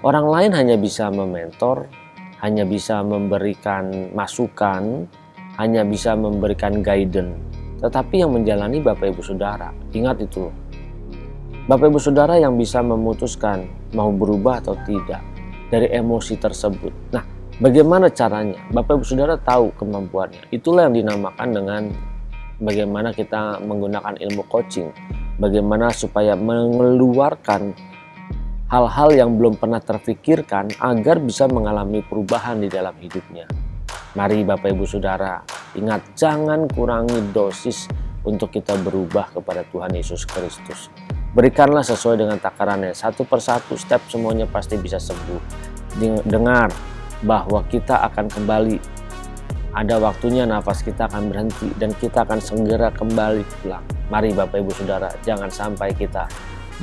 Orang lain hanya bisa mementor, hanya bisa memberikan masukan, hanya bisa memberikan guidance. Tetapi yang menjalani Bapak Ibu Saudara. Ingat itu. Bapak Ibu Saudara yang bisa memutuskan mau berubah atau tidak dari emosi tersebut. Nah, bagaimana caranya? Bapak Ibu Saudara tahu kemampuannya. Itulah yang dinamakan dengan bagaimana kita menggunakan ilmu coaching. Bagaimana supaya mengeluarkan hal-hal yang belum pernah terfikirkan agar bisa mengalami perubahan di dalam hidupnya. Mari Bapak Ibu Saudara, ingat jangan kurangi dosis untuk kita berubah kepada Tuhan Yesus Kristus. Berikanlah sesuai dengan takarannya, satu persatu step semuanya pasti bisa sembuh. Dengar bahwa kita akan kembali, ada waktunya nafas kita akan berhenti dan kita akan segera kembali pulang. Mari Bapak Ibu Saudara, jangan sampai kita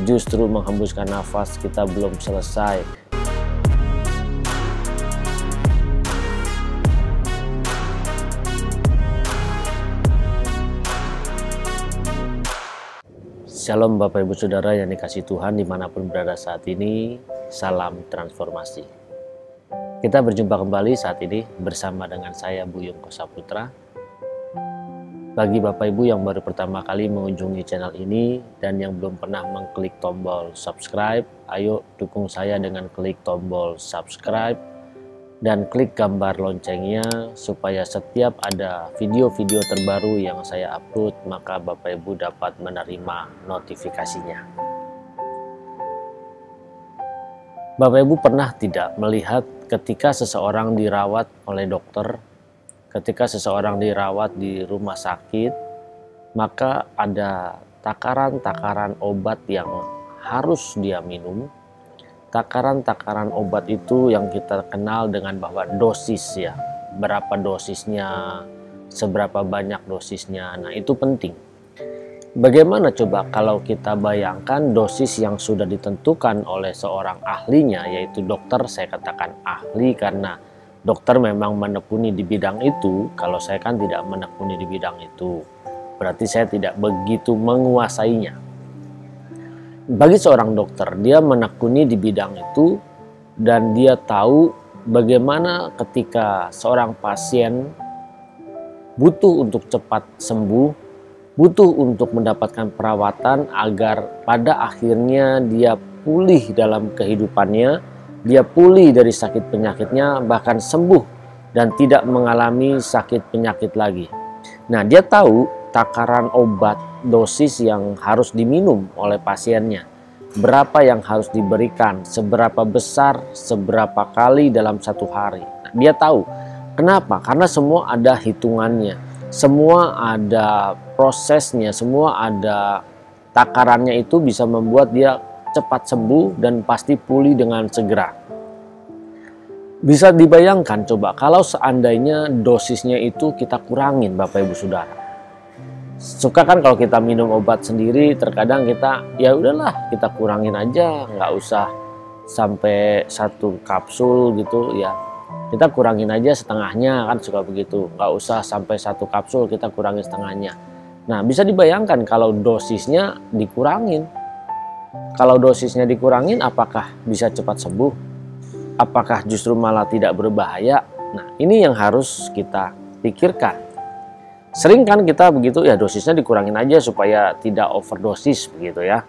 justru menghembuskan nafas kita belum selesai. Shalom Bapak Ibu Saudara yang dikasihi Tuhan dimanapun berada saat ini. Salam transformasi. Kita berjumpa kembali saat ini bersama dengan saya Buyung Kosaputra. Bagi Bapak Ibu yang baru pertama kali mengunjungi channel ini dan yang belum pernah mengklik tombol subscribe, ayo dukung saya dengan klik tombol subscribe dan klik gambar loncengnya supaya setiap ada video-video terbaru yang saya upload maka Bapak Ibu dapat menerima notifikasinya. Bapak Ibu pernah tidak melihat ketika seseorang dirawat oleh dokter, ketika seseorang dirawat di rumah sakit, maka ada takaran-takaran obat yang harus dia minum. Takaran-takaran obat itu yang kita kenal dengan bahwa dosis ya. Berapa dosisnya, seberapa banyak dosisnya. Nah, itu penting. Bagaimana coba kalau kita bayangkan dosis yang sudah ditentukan oleh seorang ahlinya, yaitu dokter. Saya katakan ahli karena dokter memang menekuni di bidang itu. Kalau saya kan tidak menekuni di bidang itu, berarti saya tidak begitu menguasainya. Bagi seorang dokter, dia menekuni di bidang itu dan dia tahu bagaimana ketika seorang pasien butuh untuk cepat sembuh, butuh untuk mendapatkan perawatan agar pada akhirnya dia pulih dalam kehidupannya, dia pulih dari sakit penyakitnya, bahkan sembuh dan tidak mengalami sakit penyakit lagi. Nah, dia tahu takaran obat, dosis yang harus diminum oleh pasiennya, berapa yang harus diberikan, seberapa besar, seberapa kali dalam satu hari. Nah, dia tahu. Kenapa? Karena semua ada hitungannya, semua ada prosesnya, semua ada takarannya, itu bisa membuat dia cepat sembuh dan pasti pulih dengan segera. Bisa dibayangkan coba kalau seandainya dosisnya itu kita kurangin Bapak Ibu Saudara. Suka kan kalau kita minum obat sendiri, terkadang kita ya udahlah kita kurangin aja, nggak usah sampai satu kapsul gitu ya. Kita kurangin aja setengahnya, kan suka begitu. Nggak usah sampai satu kapsul, kita kurangin setengahnya. Nah, bisa dibayangkan kalau dosisnya dikurangin. Kalau dosisnya dikurangin, apakah bisa cepat sembuh? Apakah justru malah tidak berbahaya? Nah, ini yang harus kita pikirkan. Sering kan kita begitu ya, dosisnya dikurangin aja supaya tidak overdosis begitu ya.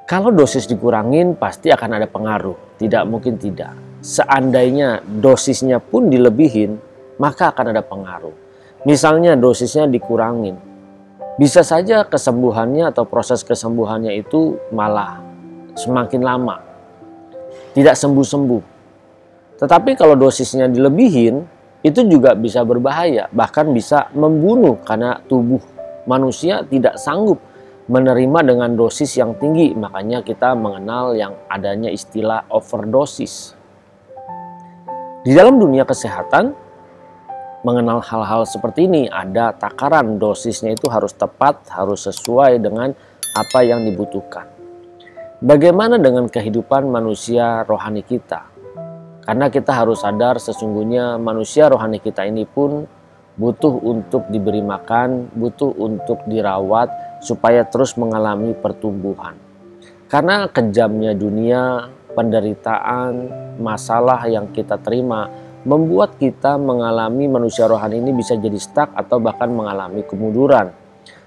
Kalau dosis dikurangin pasti akan ada pengaruh, tidak mungkin tidak. Seandainya dosisnya pun dilebihin, maka akan ada pengaruh. Misalnya dosisnya dikurangin, bisa saja kesembuhannya atau proses kesembuhannya itu malah semakin lama, tidak sembuh-sembuh. Tetapi kalau dosisnya dilebihin, itu juga bisa berbahaya, bahkan bisa membunuh karena tubuh manusia tidak sanggup menerima dengan dosis yang tinggi. Makanya kita mengenal yang adanya istilah overdosis. Di dalam dunia kesehatan, mengenal hal-hal seperti ini, ada takaran dosisnya itu harus tepat, harus sesuai dengan apa yang dibutuhkan. Bagaimana dengan kehidupan manusia rohani kita? Karena kita harus sadar sesungguhnya manusia rohani kita ini pun butuh untuk diberi makan, butuh untuk dirawat supaya terus mengalami pertumbuhan. Karena kejamnya dunia, penderitaan, masalah yang kita terima membuat kita mengalami manusia rohani ini bisa jadi stuck atau bahkan mengalami kemunduran.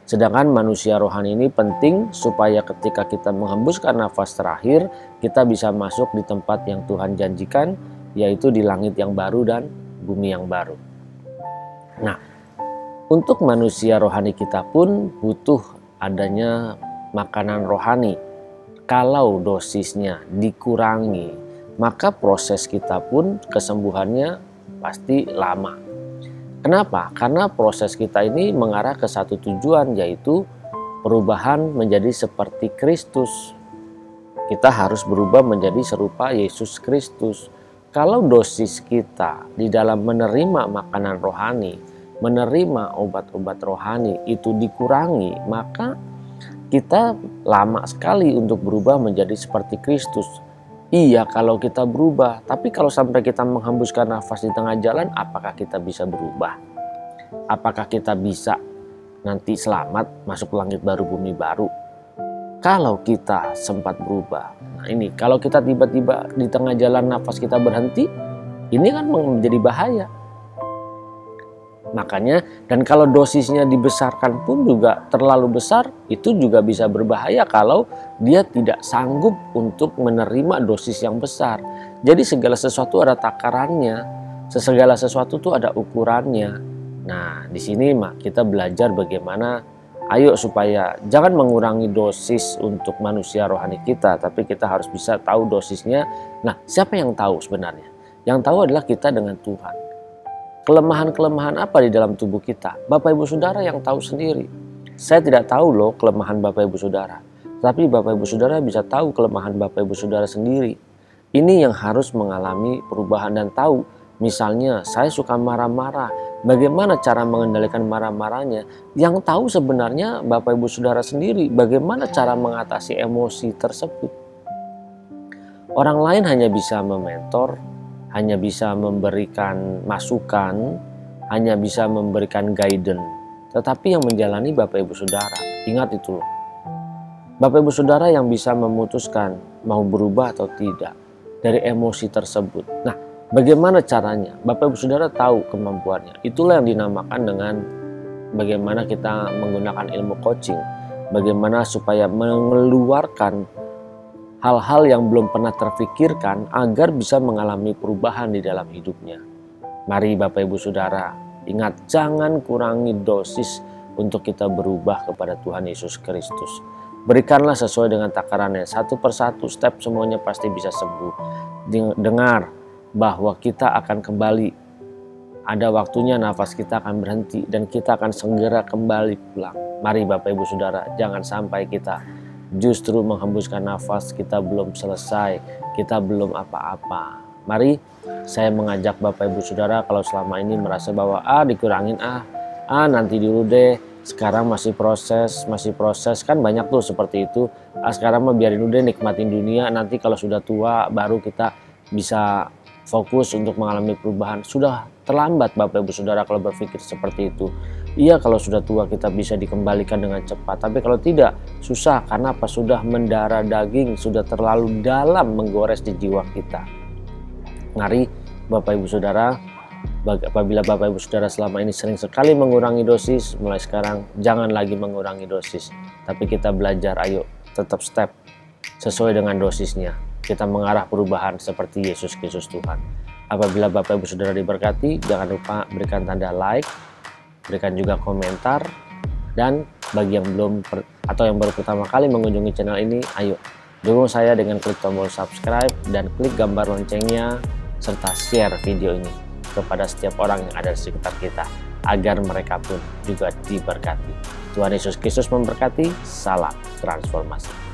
Sedangkan manusia rohani ini penting supaya ketika kita menghembuskan nafas terakhir, kita bisa masuk di tempat yang Tuhan janjikan, yaitu di langit yang baru dan bumi yang baru. Nah, untuk manusia rohani kita pun butuh adanya makanan rohani. Kalau dosisnya dikurangi, maka proses kita pun kesembuhannya pasti lama. Kenapa? Karena proses kita ini mengarah ke satu tujuan, yaitu perubahan menjadi seperti Kristus. Kita harus berubah menjadi serupa Yesus Kristus. Kalau dosis kita di dalam menerima makanan rohani, menerima obat-obat rohani itu dikurangi, maka kita lama sekali untuk berubah menjadi seperti Kristus. Iya, kalau kita berubah, tapi kalau sampai kita menghembuskan nafas di tengah jalan, apakah kita bisa berubah? Apakah kita bisa nanti selamat masuk langit baru bumi baru? Kalau kita sempat berubah, nah ini kalau kita tiba-tiba di tengah jalan nafas kita berhenti, ini kan menjadi bahaya. Makanya, dan kalau dosisnya dibesarkan pun juga terlalu besar, itu juga bisa berbahaya kalau dia tidak sanggup untuk menerima dosis yang besar. Jadi segala sesuatu ada takarannya, segala sesuatu tuh ada ukurannya. Nah, di sini kita belajar bagaimana, ayo supaya jangan mengurangi dosis untuk manusia rohani kita, tapi kita harus bisa tahu dosisnya. Nah, siapa yang tahu sebenarnya? Yang tahu adalah kita dengan Tuhan. Kelemahan-kelemahan apa di dalam tubuh kita? Bapak Ibu Saudara yang tahu sendiri. Saya tidak tahu loh kelemahan Bapak Ibu Saudara. Tapi Bapak Ibu Saudara bisa tahu kelemahan Bapak Ibu Saudara sendiri. Ini yang harus mengalami perubahan dan tahu. Misalnya saya suka marah-marah. Bagaimana cara mengendalikan marah-marahnya? Yang tahu sebenarnya Bapak Ibu Saudara sendiri. Bagaimana cara mengatasi emosi tersebut? Orang lain hanya bisa mementor, hanya bisa memberikan masukan, hanya bisa memberikan guidance. Tetapi yang menjalani Bapak Ibu Saudara. Ingat itu loh. Bapak Ibu Saudara yang bisa memutuskan mau berubah atau tidak dari emosi tersebut. Nah, bagaimana caranya? Bapak Ibu Saudara tahu kemampuannya. Itulah yang dinamakan dengan bagaimana kita menggunakan ilmu coaching. Bagaimana supaya mengeluarkan hal-hal yang belum pernah terfikirkan agar bisa mengalami perubahan di dalam hidupnya. Mari Bapak Ibu Saudara, ingat jangan kurangi dosis untuk kita berubah kepada Tuhan Yesus Kristus. Berikanlah sesuai dengan takarannya, satu persatu step semuanya pasti bisa sembuh. Dengar bahwa kita akan kembali, ada waktunya nafas kita akan berhenti dan kita akan segera kembali pulang. Mari Bapak Ibu Saudara, jangan sampai kita justru menghembuskan nafas, kita belum selesai, kita belum apa-apa. Mari saya mengajak Bapak Ibu Saudara, kalau selama ini merasa bahwa dikurangin nanti dulu deh, sekarang masih proses kan banyak tuh seperti itu. Sekarang mah biarin dulu deh, nikmatin dunia, nanti kalau sudah tua baru kita bisa fokus untuk mengalami perubahan. Sudah terlambat Bapak Ibu Saudara kalau berpikir seperti itu. Iya, kalau sudah tua kita bisa dikembalikan dengan cepat, tapi kalau tidak susah. Karena apa? Sudah mendarah daging, sudah terlalu dalam menggores di jiwa kita. Mari Bapak Ibu Saudara, apabila Bapak Ibu Saudara selama ini sering sekali mengurangi dosis, mulai sekarang jangan lagi mengurangi dosis, tapi kita belajar, ayo tetap step sesuai dengan dosisnya. Kita mengarah perubahan seperti Yesus Kristus Tuhan. Apabila Bapak Ibu Saudara diberkati, jangan lupa berikan tanda like, berikan juga komentar, dan bagi yang belum atau yang baru pertama kali mengunjungi channel ini, ayo dukung saya dengan klik tombol subscribe dan klik gambar loncengnya serta share video ini kepada setiap orang yang ada di sekitar kita agar mereka pun juga diberkati. Tuhan Yesus Kristus memberkati. Salam transformasi.